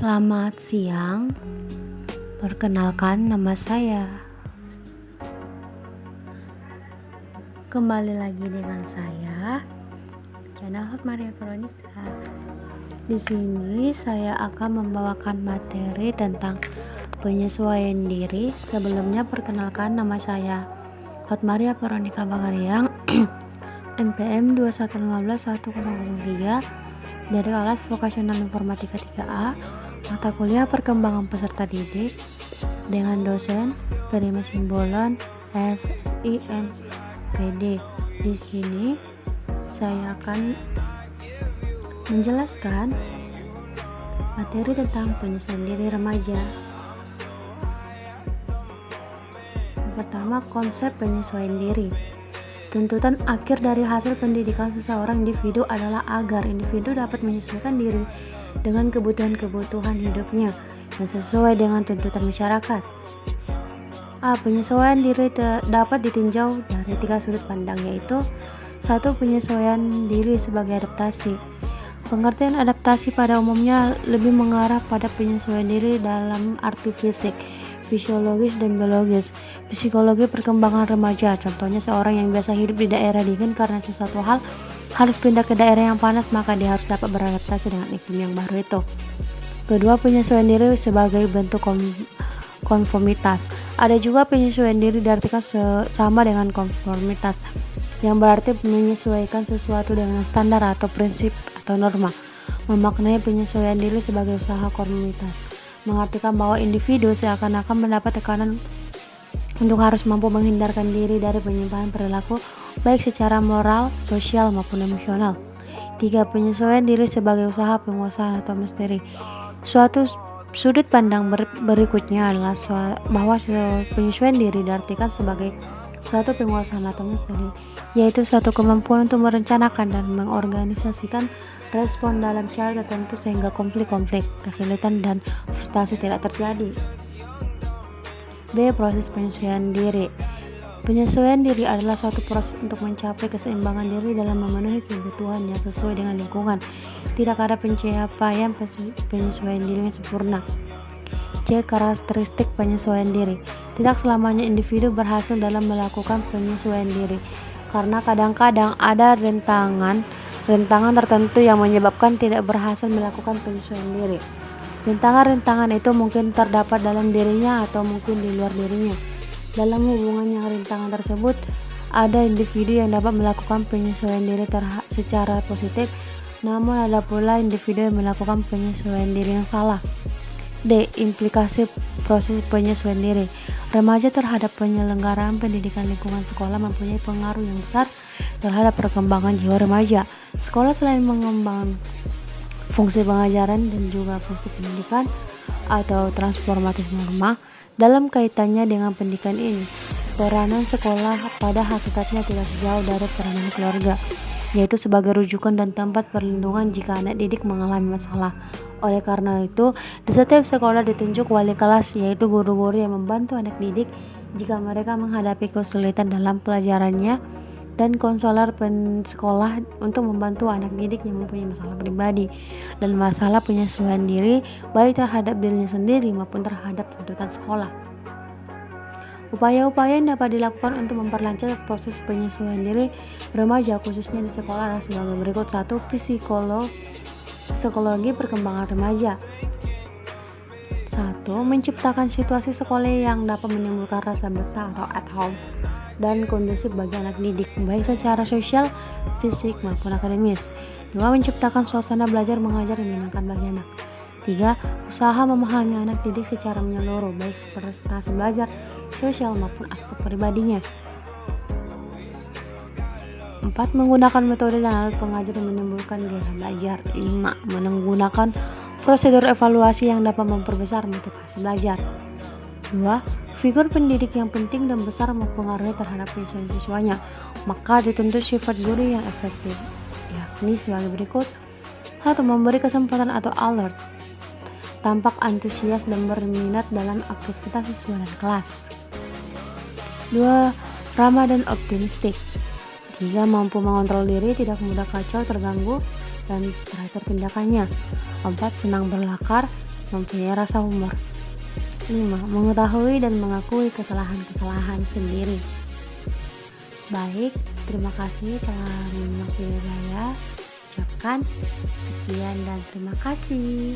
Selamat siang, perkenalkan nama saya. Kembali lagi dengan saya, channel Hot Maria Veronica. Di sini saya akan membawakan materi tentang penyesuaian diri. Sebelumnya perkenalkan nama saya Hot Maria Veronica Bagariang, NPM 21151003 dari kelas vokasional informatika 3A, mata kuliah perkembangan peserta didik, dengan dosen Prima Simbolon SSIMPD. Di sini saya akan menjelaskan materi tentang penyesuaian diri remaja. Yang pertama, konsep penyesuaian diri. Tuntutan akhir dari hasil pendidikan seseorang individu adalah agar individu dapat menyesuaikan diri dengan kebutuhan-kebutuhan hidupnya yang sesuai dengan tuntutan masyarakat. Penyesuaian diri dapat ditinjau dari 3 sudut pandang, yaitu 1. Penyesuaian diri sebagai adaptasi. Pengertian adaptasi pada umumnya lebih mengarah pada penyesuaian diri dalam arti fisik, fisiologis, dan biologis. Psikologi perkembangan remaja, contohnya seorang yang biasa hidup di daerah dingin karena sesuatu hal harus pindah ke daerah yang panas, maka dia harus dapat beradaptasi dengan iklim yang baru itu. Kedua, penyesuaian diri sebagai bentuk konformitas. Ada juga penyesuaian diri diartikan sama dengan konformitas, yang berarti menyesuaikan sesuatu dengan standar atau prinsip atau norma. Memaknai penyesuaian diri sebagai usaha konformitas mengartikan bahwa individu seakan-akan mendapat tekanan untuk harus mampu menghindarkan diri dari penyimpangan perilaku baik secara moral, sosial, maupun emosional. 3. Penyesuaian diri sebagai usaha penguasaan atau misteri. Suatu sudut pandang berikutnya adalah bahwa penyesuaian diri diartikan sebagai suatu penguasaan atau misteri, yaitu suatu kemampuan untuk merencanakan dan mengorganisasikan respon dalam cara tertentu sehingga konflik-konflik, kesulitan, dan frustasi tidak terjadi. B. Proses penyesuaian diri. Penyesuaian diri adalah suatu proses untuk mencapai keseimbangan diri dalam memenuhi kebutuhan yang sesuai dengan lingkungan. Tidak ada pencapaian penyesuaian diri yang sempurna. C. Karakteristik penyesuaian diri. Tidak selamanya individu berhasil dalam melakukan penyesuaian diri, karena kadang-kadang ada rentangan tertentu yang menyebabkan tidak berhasil melakukan penyesuaian diri. Rintangan-rintangan itu mungkin terdapat dalam dirinya atau mungkin di luar dirinya. Dalam hubungan yang rintangan tersebut, ada individu yang dapat melakukan penyesuaian diri secara positif, namun ada pula individu yang melakukan penyesuaian diri yang salah. D. Implikasi proses penyesuaian diri. Remaja terhadap penyelenggaraan pendidikan lingkungan sekolah mempunyai pengaruh yang besar terhadap perkembangan jiwa remaja. Sekolah selain mengembangkan fungsi pengajaran dan juga fungsi pendidikan atau transformatif norma dalam kaitannya dengan pendidikan ini. Peranan sekolah pada hakikatnya tidak jauh dari peranan keluarga, yaitu sebagai rujukan dan tempat perlindungan jika anak didik mengalami masalah. Oleh karena itu, di setiap sekolah ditunjuk wali kelas, yaitu guru-guru yang membantu anak didik jika mereka menghadapi kesulitan dalam pelajarannya, dan konselor sekolah untuk membantu anak didik yang mempunyai masalah pribadi dan masalah penyesuaian diri baik terhadap dirinya sendiri maupun terhadap tuntutan sekolah. Upaya-upaya yang dapat dilakukan untuk memperlancar proses penyesuaian diri remaja khususnya di sekolah adalah sebagai berikut. 1. Psikologi perkembangan remaja. 1. Menciptakan situasi sekolah yang dapat menimbulkan rasa betah atau at home dan kondusif bagi anak didik, baik secara sosial, fisik, maupun akademis. 2. Menciptakan suasana belajar mengajar yang menyenangkan bagi anak. 3. Usaha memahami anak didik secara menyeluruh, baik prestasi belajar, sosial, maupun aspek pribadinya. 4. Menggunakan metode dan alat pengajar yang menimbulkan gairah belajar. 5. Menggunakan prosedur evaluasi yang dapat memperbesar motivasi belajar. 2. Figur pendidik yang penting dan besar mempengaruhi terhadap penyesuaian siswanya, maka dituntut sifat guru yang efektif, yakni sebagai berikut. 1. Memberi kesempatan atau alert, tampak antusias dan berminat dalam aktivitas siswa dan kelas. 2. Ramah dan optimistik. 3. Mampu mengontrol diri, tidak mudah kacau, terganggu, dan teratur tindakannya. 4. Senang berlakar, mempunyai rasa humor. 5. Mengetahui dan mengakui kesalahan-kesalahan sendiri. Baik, terima kasih telah menyimak video saya. Ucapkan sekian dan terima kasih.